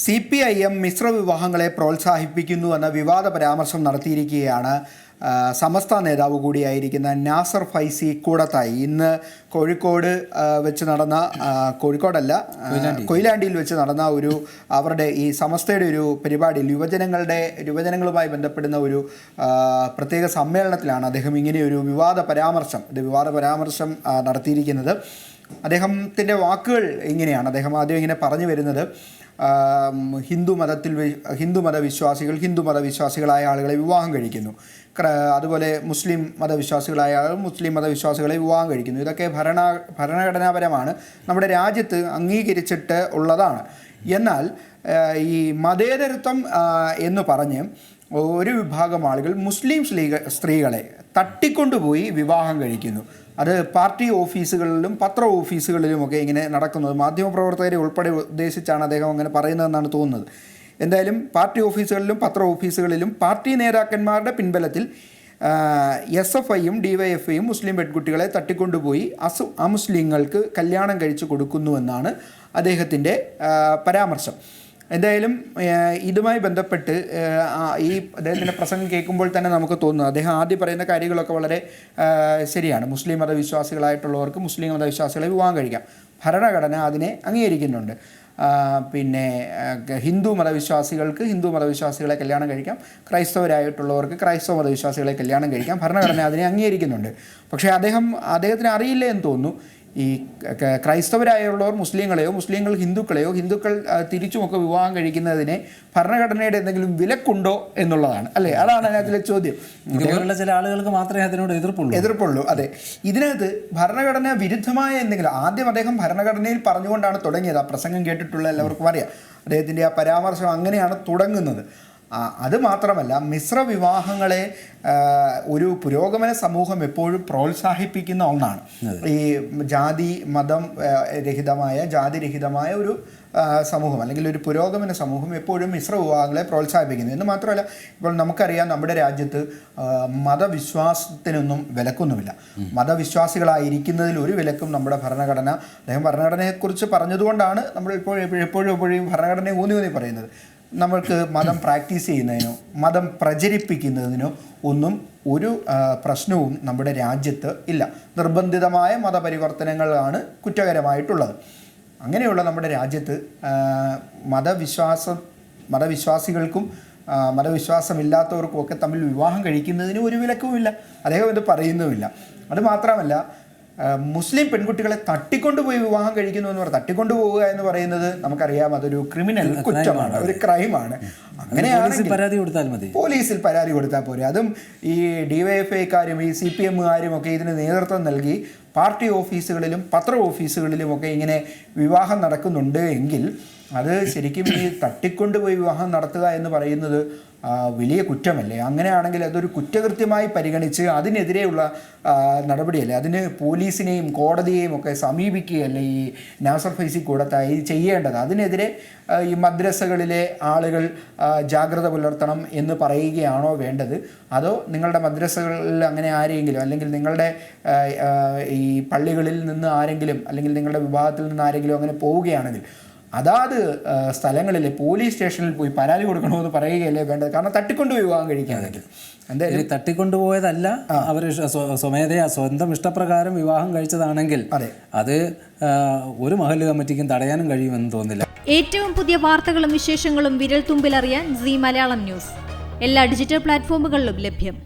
CPIM Mishra വിവാഹങ്ങളെ പ്രോത്സാഹിപ്പിക്കുന്നു എന്ന വിവാദ പരാമർശം നടത്തിയിരിക്കുകയാണ് സമസ്ത നേതാവ് കൂടിയായിരിക്കുന്ന നാസർ ഫൈസി കൂടത്തായി. ഇന്ന് കോഴിക്കോട് വെച്ച് നടന്ന കൊയിലാണ്ടിയിൽ വെച്ച് നടന്ന ഒരു അവരുടെ ഈ സമസ്തയുടെ ഒരു പരിപാടിയിൽ യുവജനങ്ങളുമായി ബന്ധപ്പെടുന്ന ഒരു പ്രത്യേക സമ്മേളനത്തിലാണ് അദ്ദേഹം ഇങ്ങനെയൊരു വിവാദ പരാമർശം നടത്തിയിരിക്കുന്നത്. അദ്ദേഹത്തിൻ്റെ വാക്കുകൾ ഇങ്ങനെയാണ്. അദ്ദേഹം ആദ്യം ഇങ്ങനെ പറഞ്ഞു വരുന്നത്, ഹിന്ദു മതവിശ്വാസികളായ ആളുകളെ വിവാഹം കഴിക്കുന്നു, അതുപോലെ മുസ്ലിം മതവിശ്വാസികളായ ആളുകൾ മുസ്ലിം മതവിശ്വാസികളെ വിവാഹം കഴിക്കുന്നു. ഇതൊക്കെ ഭരണഘടനാപരമാണ്, നമ്മുടെ രാജ്യത്ത് അംഗീകരിച്ചിട്ട് ഉള്ളതാണ്. എന്നാൽ ഈ മതേതരത്വം എന്ന് പറഞ്ഞ് ഒരു വിഭാഗം ആളുകൾ മുസ്ലിം സ്ത്രീകളെ തട്ടിക്കൊണ്ടുപോയി വിവാഹം കഴിക്കുന്നു. അത് പാർട്ടി ഓഫീസുകളിലും പത്ര ഓഫീസുകളിലുമൊക്കെ ഇങ്ങനെ നടക്കുന്നത്. മാധ്യമപ്രവർത്തകരെ ഉൾപ്പെടെ ഉദ്ദേശിച്ചാണ് അദ്ദേഹം അങ്ങനെ പറയുന്നതെന്നാണ് തോന്നുന്നത്. എന്തായാലും പാർട്ടി ഓഫീസുകളിലും പത്ര ഓഫീസുകളിലും പാർട്ടി നേതാക്കന്മാരുടെ പിൻബലത്തിൽ SFIയും DYFIയും മുസ്ലിം പെൺകുട്ടികളെ തട്ടിക്കൊണ്ടുപോയി അമുസ്ലിങ്ങൾക്ക് കല്യാണം കഴിച്ചു കൊടുക്കുന്നുവെന്നാണ് അദ്ദേഹത്തിൻ്റെ പരാമർശം. എന്തായാലും ഇതുമായി ബന്ധപ്പെട്ട് ഈ അദ്ദേഹത്തിൻ്റെ പ്രസംഗം കേൾക്കുമ്പോൾ തന്നെ നമുക്ക് തോന്നുന്നു, അദ്ദേഹം ആദ്യം പറയുന്ന കാര്യങ്ങളൊക്കെ വളരെ ശരിയാണ്. മുസ്ലിം മതവിശ്വാസികളായിട്ടുള്ളവർക്ക് മുസ്ലിം മതവിശ്വാസികളെ വിവാഹം കഴിക്കാം, ഭരണഘടന അതിനെ അംഗീകരിക്കുന്നുണ്ട്. പിന്നെ ഹിന്ദു മതവിശ്വാസികൾക്ക് ഹിന്ദു മതവിശ്വാസികളെ കല്യാണം കഴിക്കാം, ക്രൈസ്തവരായിട്ടുള്ളവർക്ക് ക്രൈസ്തവ മതവിശ്വാസികളെ കല്യാണം കഴിക്കാം, ഭരണഘടന അതിനെ അംഗീകരിക്കുന്നുണ്ട്. പക്ഷേ അദ്ദേഹത്തിന് അറിയില്ല എന്ന് തോന്നുന്നു, ഈ ക്രൈസ്തവരായുള്ളവർ മുസ്ലിങ്ങൾ ഹിന്ദുക്കൾ തിരിച്ചുമൊക്കെ വിവാഹം കഴിക്കുന്നതിനെ ഭരണഘടനയുടെ എന്തെങ്കിലും വിലക്കുണ്ടോ എന്നുള്ളതാണ്, അല്ലേ? അതാണ് അതിനകത്തിലെ ചോദ്യം. ഇതുപോലുള്ള ചില ആളുകൾക്ക് മാത്രമേ അതിനോട് എതിർപ്പുള്ളൂ. അതെ, ഇതിനകത്ത് ഭരണഘടന വിരുദ്ധമായ എന്തെങ്കിലും ആദ്യം അദ്ദേഹം ഭരണഘടനയിൽ പറഞ്ഞുകൊണ്ടാണ് തുടങ്ങിയത്. ആ പ്രസംഗം കേട്ടിട്ടുള്ള എല്ലാവർക്കും അറിയാം, അദ്ദേഹത്തിൻ്റെ ആ പരാമർശം അങ്ങനെയാണ് തുടങ്ങുന്നത്. അതുമാത്രമല്ല, മിശ്ര വിവാഹങ്ങളെ ഒരു പുരോഗമന സമൂഹം എപ്പോഴും പ്രോത്സാഹിപ്പിക്കുന്ന ഒന്നാണ്. ഈ ജാതിരഹിതമായ ഒരു സമൂഹം അല്ലെങ്കിൽ ഒരു പുരോഗമന സമൂഹം എപ്പോഴും മിശ്ര വിവാഹങ്ങളെ പ്രോത്സാഹിപ്പിക്കുന്നു. എന്ന് മാത്രമല്ല, ഇപ്പോൾ നമുക്കറിയാം, നമ്മുടെ രാജ്യത്ത് മതവിശ്വാസത്തിനൊന്നും വിലക്കൊന്നുമില്ല. മതവിശ്വാസികളായിരിക്കുന്നതിൽ ഒരു വിലക്കും നമ്മുടെ അദ്ദേഹം ഭരണഘടനയെക്കുറിച്ച് പറഞ്ഞതുകൊണ്ടാണ് നമ്മൾ എപ്പോഴും ഭരണഘടനയെ ഊന്നി പറയുന്നത്. നമ്മൾക്ക് മതം പ്രാക്ടീസ് ചെയ്യുന്നതിനോ മതം പ്രചരിപ്പിക്കുന്നതിനോ ഒന്നും ഒരു പ്രശ്നവും നമ്മുടെ രാജ്യത്ത് ഇല്ല. നിർബന്ധിതമായ മതപരിവർത്തനങ്ങളാണ് കുറ്റകരമായിട്ടുള്ളത്. അങ്ങനെയുള്ള നമ്മുടെ രാജ്യത്ത് മതവിശ്വാസികൾക്കും മതവിശ്വാസമില്ലാത്തവർക്കും ഒക്കെ തമ്മിൽ വിവാഹം കഴിക്കുന്നതിന് ഒരു വിലക്കുമില്ല. അദ്ദേഹം ഇത് പറയുന്നുമില്ല. അതുമാത്രമല്ല, മുസ്ലിം പെൺകുട്ടികളെ തട്ടിക്കൊണ്ടുപോയി വിവാഹം കഴിക്കുന്നു എന്ന് പറഞ്ഞാൽ, തട്ടിക്കൊണ്ടുപോവുക എന്ന് പറയുന്നത് നമുക്കറിയാം, അതൊരു ക്രിമിനൽ കുറ്റമാണ്, ഒരു ക്രൈമാണ്. അങ്ങനെയാണെങ്കിൽ പോലീസിൽ പരാതി കൊടുത്താൽ പോരെ. അതും ഈ DYFIക്കാരും ഈ CPMകാരും ഒക്കെ ഇതിന് നേതൃത്വം നൽകി പാർട്ടി ഓഫീസുകളിലും പത്ര ഓഫീസുകളിലുമൊക്കെ ഇങ്ങനെ വിവാഹം നടക്കുന്നുണ്ട് എങ്കിൽ അത് ശരിക്കും ഈ തട്ടിക്കൊണ്ടുപോയി വിവാഹം നടത്തുക എന്ന് പറയുന്നത് വലിയ കുറ്റമല്ലേ? അങ്ങനെയാണെങ്കിൽ അതൊരു കുറ്റകൃത്യമായി പരിഗണിച്ച് അതിനെതിരെയുള്ള നടപടിയല്ലേ? അതിന് പോലീസിനെയും കോടതിയെയും ഒക്കെ സമീപിക്കുകയല്ലേ ഈ നാസർ ഫൈസി കൂടത്തായി ചെയ്യേണ്ടത്? അതിനെതിരെ ഈ മദ്രസകളിലെ ആളുകൾ ജാഗ്രത പുലർത്തണം എന്ന് പറയുകയാണോ വേണ്ടത്? അതോ നിങ്ങളുടെ മദ്രസകളിൽ അങ്ങനെ ആരെങ്കിലും, അല്ലെങ്കിൽ നിങ്ങളുടെ ഈ പള്ളികളിൽ നിന്ന് ആരെങ്കിലും, അല്ലെങ്കിൽ നിങ്ങളുടെ വിഭാഗത്തിൽ നിന്ന് ആരെങ്കിലും അങ്ങനെ പോവുകയാണെങ്കിൽ അതാത് സ്ഥലങ്ങളിലെ പോലീസ് സ്റ്റേഷനിൽ പോയി പരാതി കൊടുക്കണമെന്ന് പറയുകയല്ലേ വേണ്ടത്? കാരണം തട്ടിക്കൊണ്ടുപോയി വിവാഹം കഴിക്കുകയാണെങ്കിൽ എന്തായാലും തട്ടിക്കൊണ്ടുപോയതല്ല, അവർ സ്വമേധയാ സ്വന്തം ഇഷ്ടപ്രകാരം വിവാഹം കഴിച്ചതാണെങ്കിൽ അത് ഒരു മഹല്ല് കമ്മിറ്റിക്കും തടയാനും കഴിയുമെന്ന് തോന്നുന്നില്ല. ഏറ്റവും പുതിയ വാർത്തകളും വിശേഷങ്ങളും വിരൽ തുമ്പിലറിയാൻ Zee മലയാളം ന്യൂസ് എല്ലാ ഡിജിറ്റൽ പ്ലാറ്റ്ഫോമുകളിലും ലഭ്യം.